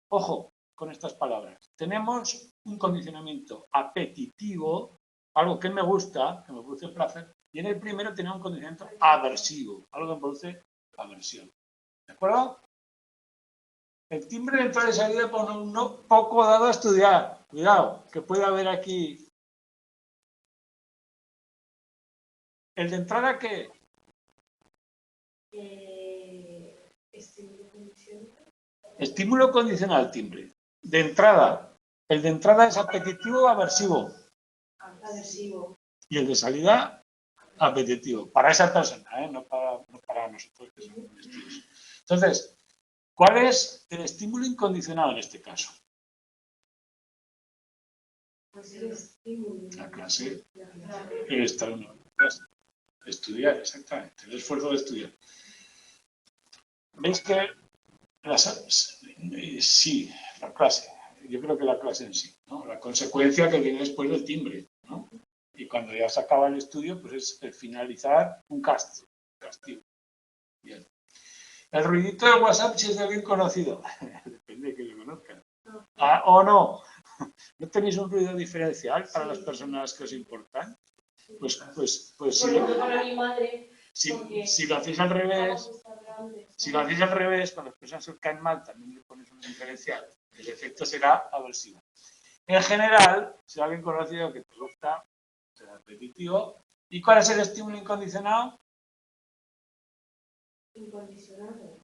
ojo con estas palabras. Tenemos un condicionamiento apetitivo, algo que me gusta, que me produce placer, y en el primero tenemos un condicionamiento aversivo, algo que me produce aversión. ¿De acuerdo? El timbre de entrada y salida por uno poco dado a estudiar. Cuidado, que puede haber aquí. ¿El de entrada qué? Estímulo condicional. Estímulo condicional, timbre. De entrada. El de entrada es apetitivo o aversivo. Aversivo. Y el de salida, apetitivo. Para esa persona, no para nosotros que somos estudios. Entonces, ¿cuál es el estímulo incondicional en este caso? Pues el estímulo. La clase. El estar en una clase. Estudiar, exactamente. El esfuerzo de estudiar. ¿Veis que sí, la clase? Yo creo que la clase en sí, ¿no? La consecuencia que viene después del timbre, ¿no? Y cuando ya se acaba el estudio, pues es el finalizar un castigo. Bien. El ruidito del WhatsApp, si es de alguien conocido. Depende de que lo conozcan. O no. ¿No tenéis un ruido diferencial para las personas que os importan? Pues Por ejemplo, para mi madre. Si lo hacéis al revés, cuando las personas os caen mal, también le pones un diferencial. El efecto será aversivo. En general, si alguien conocido que te gusta, será repetitivo. ¿Y cuál es el estímulo incondicionado? Incondicionado.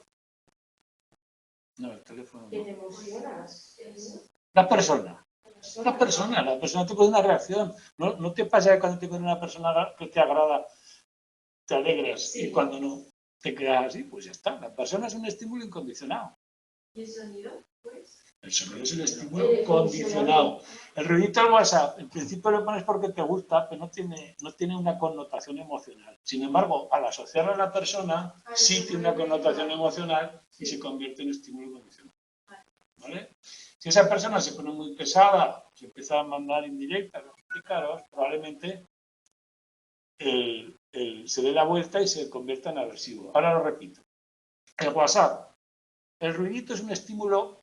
No, el teléfono. Que te emocionas. La persona te produce una reacción. No te pasa que cuando te viene una persona que te agrada, te alegras, sí. Y cuando no te quedas así, pues ya está. La persona es un estímulo incondicionado. ¿Y el sonido? Pues. El sonido es el estímulo condicionado. El ruidito del WhatsApp, en principio lo pones porque te gusta, pero no tiene una connotación emocional. Sin embargo, al asociarlo a la persona, sí tiene una connotación emocional y se convierte en estímulo condicional. ¿Vale? Si esa persona se pone muy pesada, se empieza a mandar indirectas, explicaros, probablemente se dé la vuelta y se convierta en aversivo. Ahora lo repito. El WhatsApp. El ruidito es un estímulo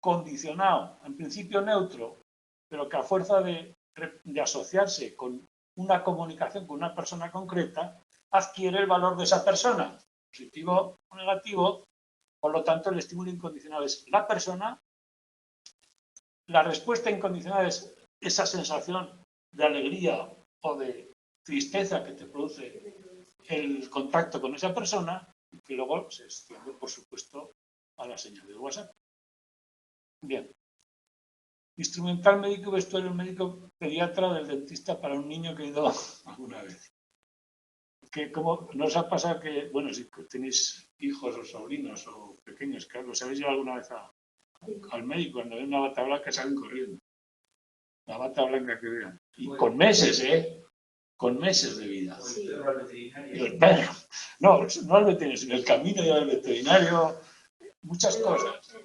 condicionado, en principio neutro, pero que a fuerza de asociarse con una comunicación con una persona concreta, adquiere el valor de esa persona, positivo o negativo. Por lo tanto, el estímulo incondicional es la persona. La respuesta incondicional es esa sensación de alegría o de tristeza que te produce el contacto con esa persona y que luego se extiende, por supuesto, a la señal del WhatsApp. Bien. Instrumental médico, vestuario médico, pediatra del dentista para un niño que he ido alguna vez. Que como nos ha pasado que, bueno, si tenéis hijos o sobrinos o pequeños, que os habéis llevado alguna vez al médico, cuando ven una bata blanca salen corriendo. La bata blanca que vean. Y con meses, con meses de vida. Sí. No al veterinario, sino el camino ya al veterinario, muchas cosas.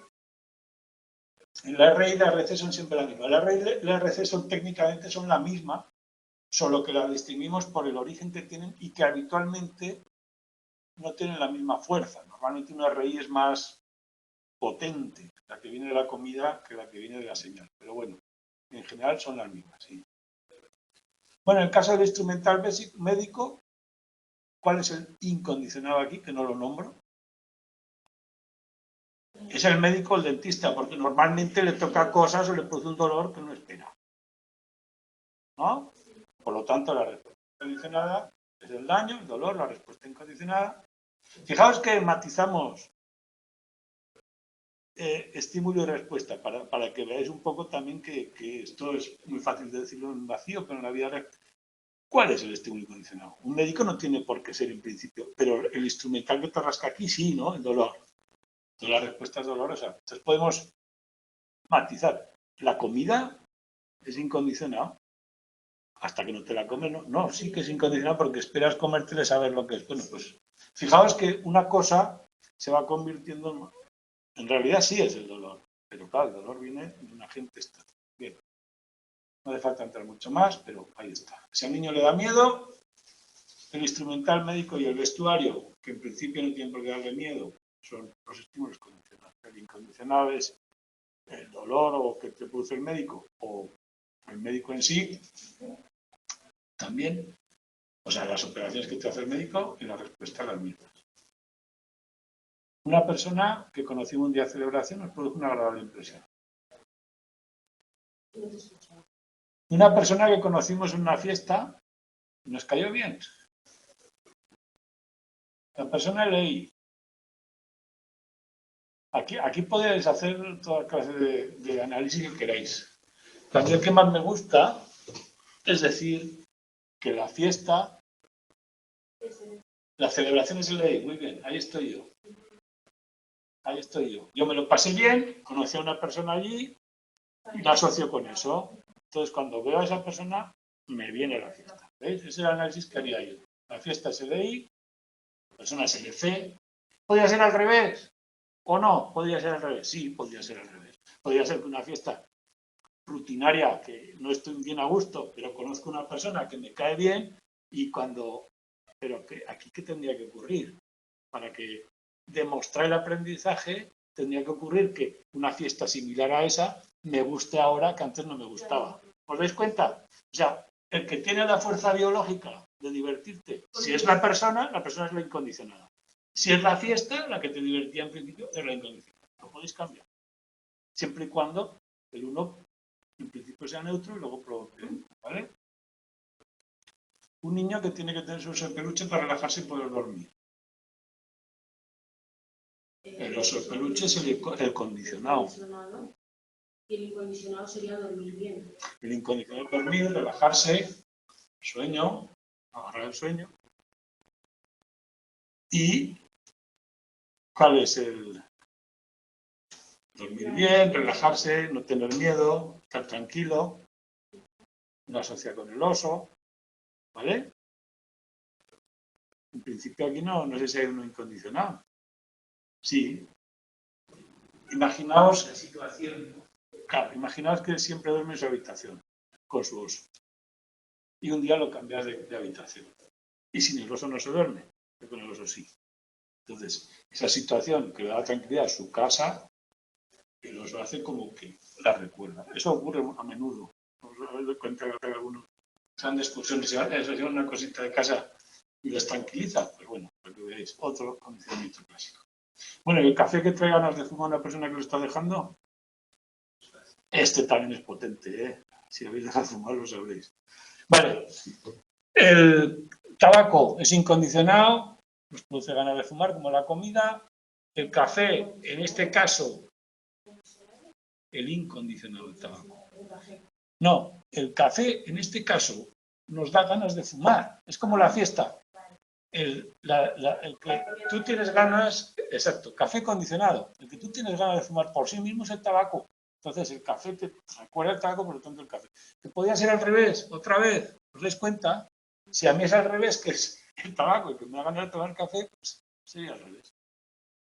La R y la RC son siempre la misma. La R y la RC técnicamente son la misma, solo que la distinguimos por el origen que tienen y que habitualmente no tienen la misma fuerza. Normalmente una RI es más potente, la que viene de la comida, que la que viene de la señal. Pero bueno, en general son las mismas, sí. Bueno, en el caso del instrumental médico, ¿cuál es el incondicionado aquí? Que no lo nombro. Es el médico o el dentista, porque normalmente le toca cosas o le produce un dolor que no espera. ¿No? Por lo tanto, la respuesta incondicionada es el daño, el dolor, la respuesta incondicionada. Fijaos que matizamos estímulo y respuesta, para que veáis un poco también que esto es muy fácil de decirlo en vacío, pero en la vida real. ¿Cuál es el estímulo condicionado? Un médico no tiene por qué ser en principio, pero el instrumental que te rasca aquí sí, ¿no? El dolor. Todas las respuestas dolorosas. Entonces podemos matizar. La comida es incondicionada. Hasta que no te la comes, no. No, sí que es incondicionada porque esperas comértela y saber lo que es. Bueno, pues fijaos que una cosa se va convirtiendo en realidad sí es el dolor. Pero claro, el dolor viene de un agente externo. Bien. No hace falta entrar mucho más, pero ahí está. Si al niño le da miedo, el instrumental médico y el vestuario, que en principio no tienen por qué darle miedo, son los estímulos condicionales. El incondicional es el dolor o que te produce el médico o el médico en sí, también, o sea, las operaciones que te hace el médico y la respuesta a las mismas. Una persona que conocimos un día de celebración nos produce una agradable impresión. Una persona que conocimos en una fiesta y nos cayó bien. La persona leí. Aquí podéis hacer toda clase de análisis que queráis. También el que más me gusta es decir que la fiesta, la celebración es ley. Muy bien, ahí estoy yo. Ahí estoy yo. Yo me lo pasé bien, conocí a una persona allí y la asocio con eso. Entonces, cuando veo a esa persona, me viene la fiesta. ¿Veis? Ese es el análisis que haría yo. La fiesta es LI, la persona es LC. ¿Podría ser al revés? ¿O no? ¿Podría ser al revés? Sí, podría ser al revés. Podría ser que una fiesta rutinaria, que no estoy bien a gusto, pero conozco a una persona que me cae bien y cuando... Pero que aquí, ¿qué tendría que ocurrir? Para que demostrar el aprendizaje, tendría que ocurrir que una fiesta similar a esa me guste ahora que antes no me gustaba. ¿Os dais cuenta? O sea, el que tiene la fuerza biológica de divertirte, si es la persona es la incondicionada. Si es la fiesta, la que te divertía en principio, es la incondicionada. Lo podéis cambiar. Siempre y cuando el uno en principio sea neutro y luego provoque. ¿Vale? Un niño que tiene que tener su oso de peluche para relajarse y poder dormir. El oso de peluche es el condicionado. Y el incondicionado sería dormir bien. El incondicionado es dormir, relajarse, sueño, agarrar el sueño. ¿Y cuál es el? Dormir bien, relajarse, no tener miedo, estar tranquilo, no asociar con el oso, ¿vale? En principio aquí no sé si hay uno incondicionado. Sí. Imaginaos la situación. Claro, imaginaos que siempre duerme en su habitación, con su oso. Y un día lo cambias de habitación. Y sin el oso no se duerme, pero con el oso sí. Entonces, esa situación que le da tranquilidad a su casa, el oso hace como que la recuerda. Eso ocurre a menudo. Os doy cuenta que algunos sean de excursiones y eso es una cosita de casa y les tranquiliza. Pues bueno, para que veáis, otro condicionamiento clásico. Bueno, ¿y el café que trae ganas de fumar a una persona que lo está dejando? Este también es potente, ¿eh? Si habéis dejado de fumar lo sabréis. Vale, el tabaco es incondicionado, nos produce ganas de fumar como la comida. El café, en este caso, el incondicionado del tabaco. No, el café, en este caso, nos da ganas de fumar. Es como la fiesta. El que tú tienes ganas, exacto, café condicionado. El que tú tienes ganas de fumar por sí mismo es el tabaco. Entonces el café te recuerda el tabaco, por lo tanto el café. Que podría ser al revés, otra vez. ¿Os dais cuenta? Si a mí es al revés, que es el tabaco y que me da ganas de tomar café, pues sería al revés.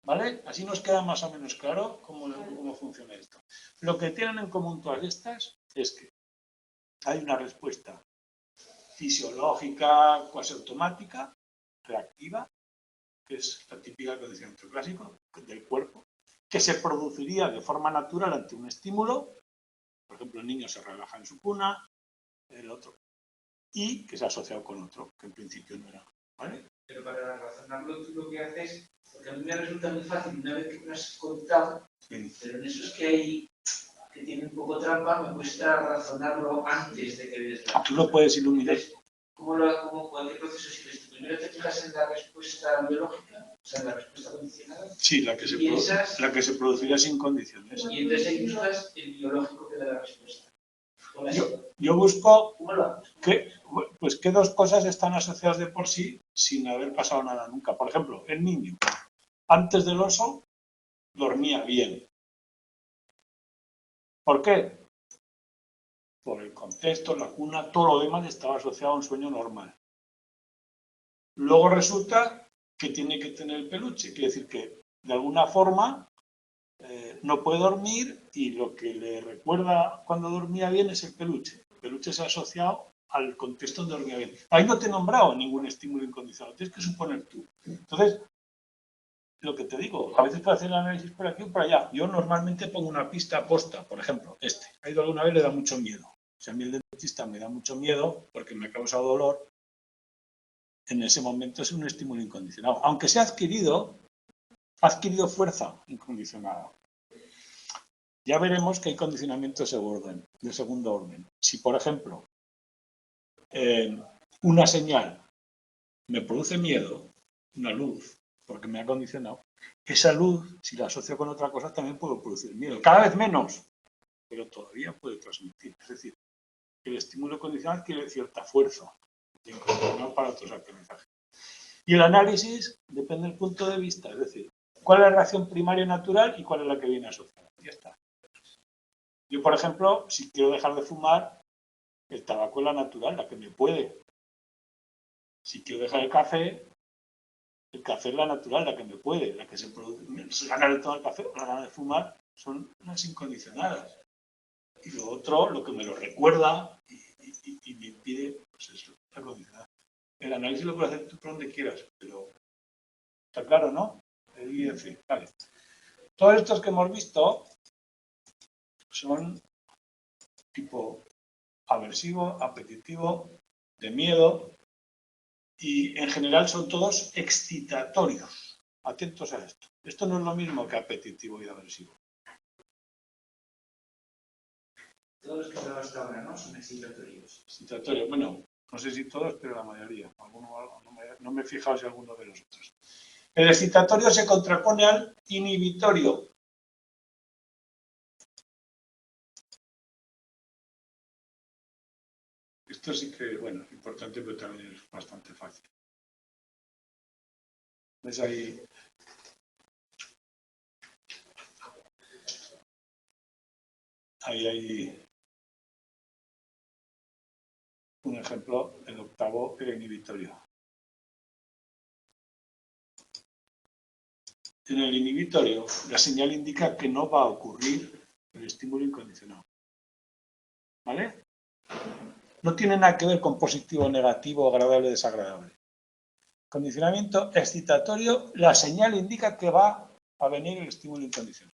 ¿Vale? Así nos queda más o menos claro cómo funciona esto. Lo que tienen en común todas estas es que hay una respuesta fisiológica, cuasi automática, reactiva, que es la típica condicionamiento clásico del cuerpo, que se produciría de forma natural ante un estímulo. Por ejemplo, el niño se relaja en su cuna, el otro, y que se ha asociado con otro, que en principio no era. ¿Vale? Pero para razonarlo, tú lo que haces, porque a mí me resulta muy fácil una vez que me has contado, sí. Pero en esos que tiene un poco trampa, me cuesta razonarlo antes de que des la... Tú lo puedes iluminar. ¿Cómo cualquier proceso sigues? Primero te fijas en la respuesta biológica, o sea, en la respuesta condicionada. Sí, la que se produciría sin condiciones. Y entonces ahí buscas el biológico que da la respuesta. Yo busco ¿Cómo lo haces? que dos cosas están asociadas de por sí sin haber pasado nada nunca. Por ejemplo, el niño, antes del oso, dormía bien. ¿Por qué? Por el contexto, la cuna, todo lo demás estaba asociado a un sueño normal. Luego resulta que tiene que tener el peluche, quiere decir que de alguna forma no puede dormir y lo que le recuerda cuando dormía bien es el peluche. El peluche se ha asociado al contexto donde dormía bien. Ahí no te he nombrado ningún estímulo incondicionado, tienes que suponer tú. Entonces, lo que te digo, a veces puedo hacer el análisis por aquí o por allá. Yo normalmente pongo una pista aposta, por ejemplo, ha ido alguna vez, le da mucho miedo. Si a mí el dentista me da mucho miedo porque me ha causado dolor, en ese momento es un estímulo incondicionado. Aunque sea ha adquirido fuerza incondicionada. Ya veremos que hay condicionamientos de segundo orden. Si, por ejemplo, una señal me produce miedo, una luz, porque me ha condicionado, esa luz, si la asocio con otra cosa, también puede producir miedo. Cada vez menos, pero todavía puede transmitir. Es decir, el estímulo condicional tiene cierta fuerza para otros aprendizajes. Y el análisis depende del punto de vista, es decir, cuál es la reacción primaria natural y cuál es la que viene asociada. Ya está. Yo, por ejemplo, si quiero dejar de fumar, el tabaco es la natural, la que me puede. Si quiero dejar el café es la natural, la que me puede, la que se produce. Las ganas de tomar café, las ganas de fumar son las incondicionadas. Y lo otro, lo que me lo recuerda y me impide, pues eso, la condicionada. El análisis lo puedes hacer tú por donde quieras, pero está claro, ¿no? Vale. Todos estos que hemos visto son tipo aversivo, apetitivo, de miedo, y en general son todos excitatorios. Atentos a esto. Esto no es lo mismo que apetitivo y aversivo. Todos los que se hasta ahora, ¿no? Son excitatorios. Excitatorios, bueno, no sé si todos, pero la mayoría. No me he fijado si alguno de los otros. El excitatorio se contrapone al inhibitorio. Esto sí que, bueno, es importante, pero también es bastante fácil. ¿Ves ahí? Ahí hay un ejemplo, el octavo, el inhibitorio. En el inhibitorio, la señal indica que no va a ocurrir el estímulo incondicionado. ¿Vale? No tiene nada que ver con positivo, negativo, agradable, desagradable. Condicionamiento excitatorio, la señal indica que va a venir el estímulo incondicional.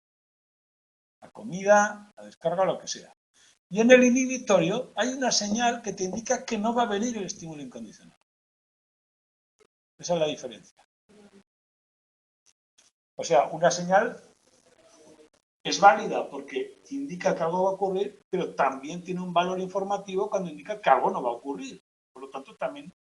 La comida, la descarga, lo que sea. Y en el inhibitorio hay una señal que te indica que no va a venir el estímulo incondicional. Esa es la diferencia. O sea, una señal es válida porque indica que algo va a ocurrir, pero también tiene un valor informativo cuando indica que algo no va a ocurrir. Por lo tanto, también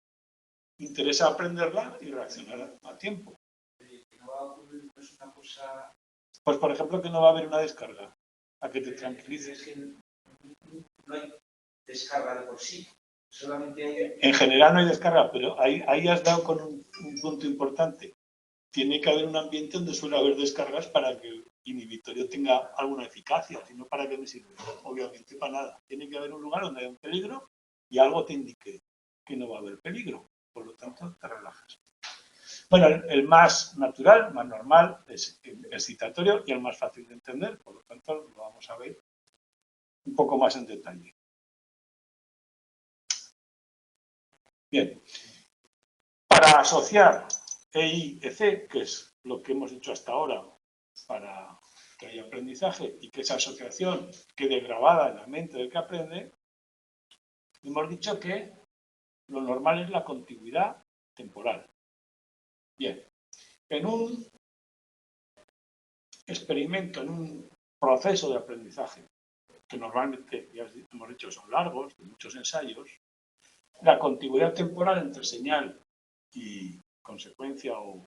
interesa aprenderla y reaccionar a tiempo. Que no va a ocurrir pues, una cosa... Pues, por ejemplo, que no va a haber una descarga. A que te tranquilices. Es que no hay descarga de por sí. Solamente hay... En general no hay descarga, pero ahí has dado con un punto importante. Tiene que haber un ambiente donde suele haber descargas para que el inhibitorio tenga alguna eficacia, si no, ¿para qué me sirve? Obviamente para nada. Tiene que haber un lugar donde haya un peligro y algo te indique que no va a haber peligro. Por lo tanto, te relajas. Bueno, el más natural, más normal, es el excitatorio y el más fácil de entender. Por lo tanto, lo vamos a ver un poco más en detalle. Bien. Para asociar EI y C, que es lo que hemos hecho hasta ahora para que haya aprendizaje y que esa asociación quede grabada en la mente del que aprende, hemos dicho que lo normal es la contigüidad temporal. Bien, en un experimento, en un proceso de aprendizaje, que normalmente, ya hemos dicho, son largos, de muchos ensayos, la contigüidad temporal entre señal y consecuencia o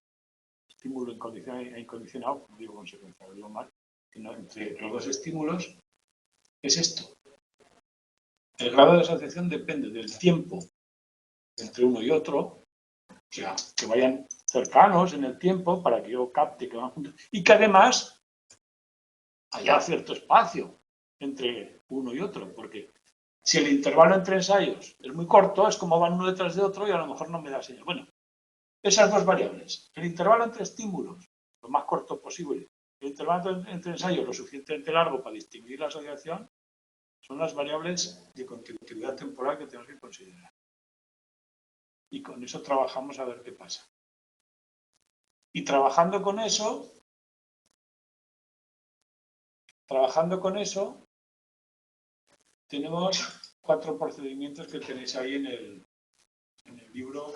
estímulo incondicionado e incondicionado, no digo consecuencia, lo digo mal, sino entre los dos estímulos, es esto. El grado de asociación depende del tiempo entre uno y otro, o sea, que vayan cercanos en el tiempo para que yo capte que van juntos, y que además haya cierto espacio entre uno y otro, porque si el intervalo entre ensayos es muy corto, es como van uno detrás de otro y a lo mejor no me da señal. Bueno, esas dos variables, el intervalo entre estímulos, lo más corto posible, el intervalo entre ensayos lo suficientemente largo para distinguir la asociación, son las variables de continuidad temporal que tenemos que considerar. Y con eso trabajamos a ver qué pasa. Y trabajando con eso, tenemos 4 procedimientos que tenéis ahí en el libro,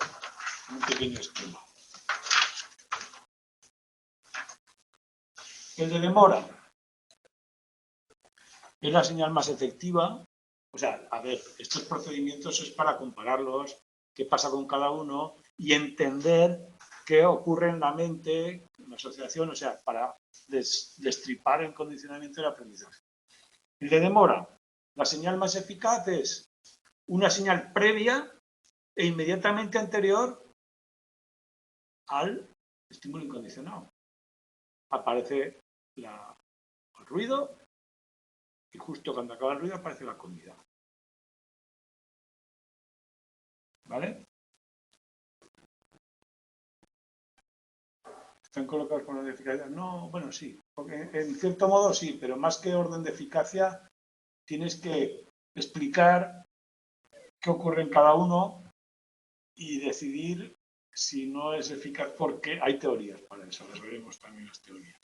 un pequeño esquema. El de demora es la señal más efectiva. O sea, a ver, estos procedimientos es para compararlos, qué pasa con cada uno y entender qué ocurre en la mente, en la asociación, o sea, para destripar el condicionamiento del aprendizaje. El de demora, la señal más eficaz es una señal previa e inmediatamente anterior al estímulo incondicionado. Aparece el ruido y justo cuando acaba el ruido aparece la comida. ¿Vale? ¿Están colocados con orden de eficacia? No, bueno, sí. Porque en cierto modo sí, pero más que orden de eficacia, tienes que explicar qué ocurre en cada uno y decidir si no es eficaz, porque hay teorías para eso, las veremos también las teorías.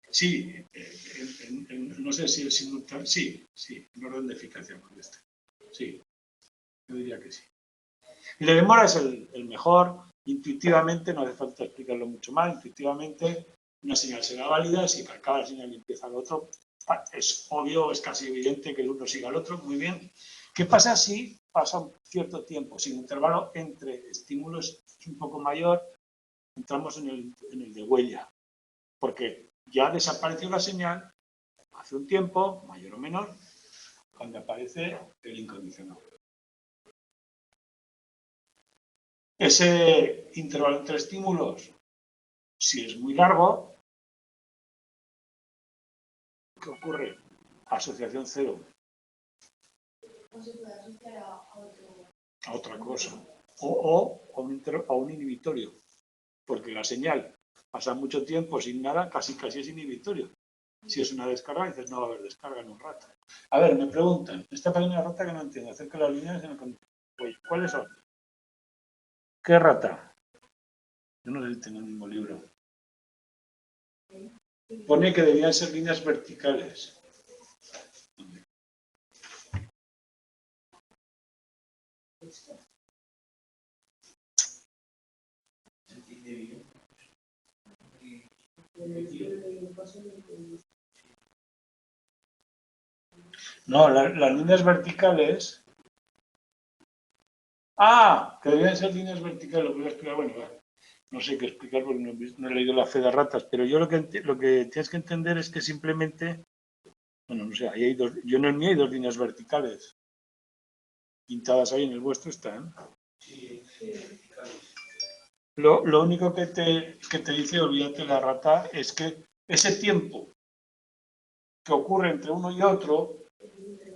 Sí, no sé si el simultáneo, sí, en orden de eficacia contesta. Sí, yo diría que sí. El de demora es el mejor, intuitivamente, no hace falta explicarlo mucho más, intuitivamente una señal será válida, si para cada señal empieza el otro, es obvio, es casi evidente que el uno siga al otro, muy bien. ¿Qué pasa si pasa un cierto tiempo? Si el intervalo entre estímulos es un poco mayor, entramos en el de huella, porque ya desapareció la señal hace un tiempo, mayor o menor, cuando aparece el incondicionado. Ese intervalo entre estímulos, si es muy largo, ¿qué ocurre? Asociación cero. No se puede asociar a otra cosa. O a un inhibitorio. Porque la señal pasa mucho tiempo sin nada, casi es inhibitorio. Si es una descarga, dices, no va a haber descarga en un rato. A ver, me preguntan, esta pequeña rata que no entiendo, acerca de las líneas en el contenido. ¿Cuáles son? ¿Qué rata? Yo no sé si tengo el mismo libro. Pone que debían ser líneas verticales. No, las líneas verticales. Ah, que debían ser líneas verticales, lo voy a explicar. Bueno, no sé qué explicar porque no he leído La fe de ratas, pero yo lo que tienes que entender es que simplemente, bueno, no sé, ahí hay dos, yo en el mío hay dos líneas verticales. Pintadas ahí en el vuestro están. Sí. Lo único que te dice, olvídate la rata, es que ese tiempo que ocurre entre uno y otro,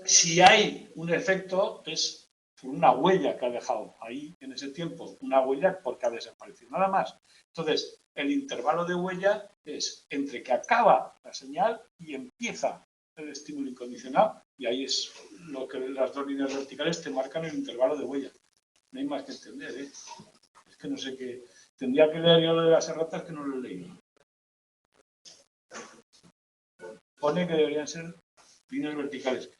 si hay un efecto, es por una huella que ha dejado ahí en ese tiempo, una huella porque ha desaparecido, nada más. Entonces, el intervalo de huella es entre que acaba la señal y empieza el estímulo incondicional, y ahí es lo que las dos líneas verticales te marcan el intervalo de huella. No hay más que entender, ¿eh? Es que no sé qué. Tendría que leer yo lo de las erratas que no lo he leído. Pone que deberían ser líneas verticales.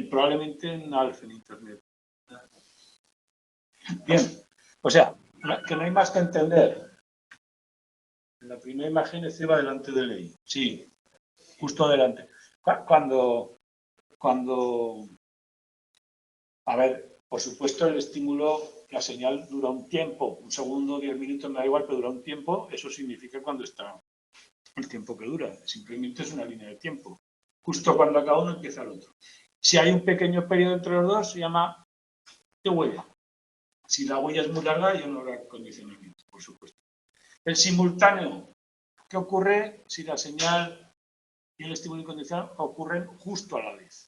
Probablemente en ALF, en Internet. Bien, o sea, que no hay más que entender. En la primera imagen este va delante de ley. Sí, justo delante. Cuando, a ver, por supuesto el estímulo la señal dura un tiempo, un segundo, 10 minutos, me da igual, pero dura un tiempo, eso significa cuando está el tiempo que dura. Simplemente es una línea de tiempo. Justo cuando acaba uno empieza el otro. Si hay un pequeño periodo entre los dos, se llama de huella. Si la huella es muy larga, ya no habrá condicionamiento, por supuesto. El simultáneo, ¿qué ocurre si la señal y el estímulo incondicional ocurren justo a la vez?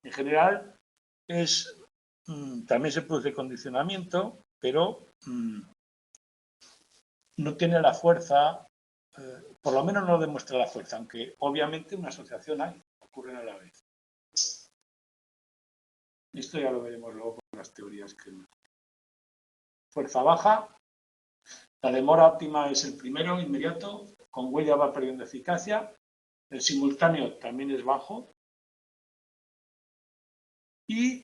En general, también se produce condicionamiento, pero no tiene la fuerza, por lo menos no demuestra la fuerza, aunque obviamente una asociación hay, ocurren a la vez. Esto ya lo veremos luego con las teorías que... Fuerza baja, la demora óptima es el primero, inmediato, con huella va perdiendo eficacia, el simultáneo también es bajo, y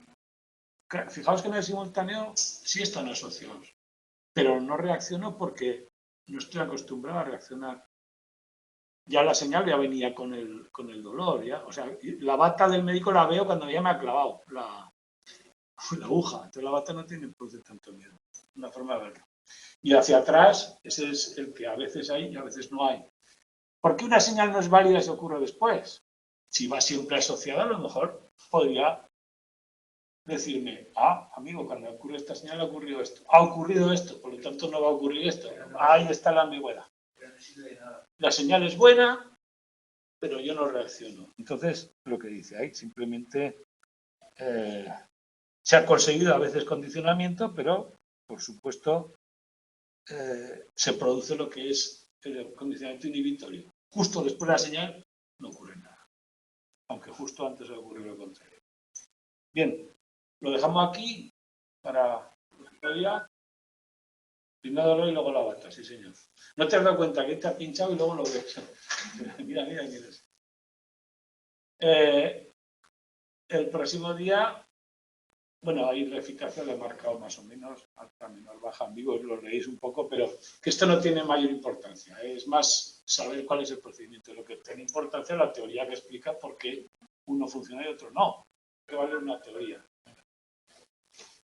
fijaos que en el simultáneo sí están asociados, pero no reacciono porque no estoy acostumbrado a reaccionar. Ya la señal ya venía con el dolor, ¿ya? O sea, la bata del médico la veo cuando ya me ha clavado la aguja. Entonces la bata no tiene produce tanto miedo. Una forma de verlo. Y hacia atrás, ese es el que a veces hay y a veces no hay. ¿Por qué una señal no es válida si ocurre después? Si va siempre asociada, a lo mejor podría decirme, amigo, cuando ocurre esta señal ha ocurrido esto. Ha ocurrido esto, por lo tanto no va a ocurrir esto. Ahí está la ambigüedad. La señal es buena, pero yo no reacciono. Entonces, lo que dice ahí, simplemente se ha conseguido a veces condicionamiento, pero, por supuesto, se produce lo que es el condicionamiento inhibitorio. Justo después de la señal no ocurre nada, aunque justo antes ha ocurrido lo contrario. Bien, lo dejamos aquí para otro día. Primero dolor y luego la bata, sí señor. No te has dado cuenta que te ha pinchado y luego lo ves. Mira, quién es. El próximo día, bueno, ahí la eficacia le he marcado más o menos, alta, menor, baja, ambiguo, lo leéis un poco, pero que esto no tiene mayor importancia. Es más saber cuál es el procedimiento. Lo que tiene importancia es la teoría que explica por qué uno funciona y otro no. Que vale una teoría.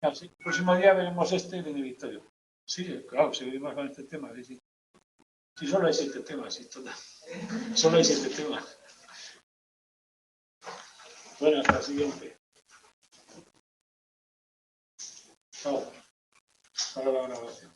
El próximo día veremos el inhibitorio. Sí, claro, seguimos con este tema. Sí, sí. Sí, solo hay 7 temas. Sí, total. Solo hay 7 temas. Bueno, hasta la siguiente. Chao. Para la grabación.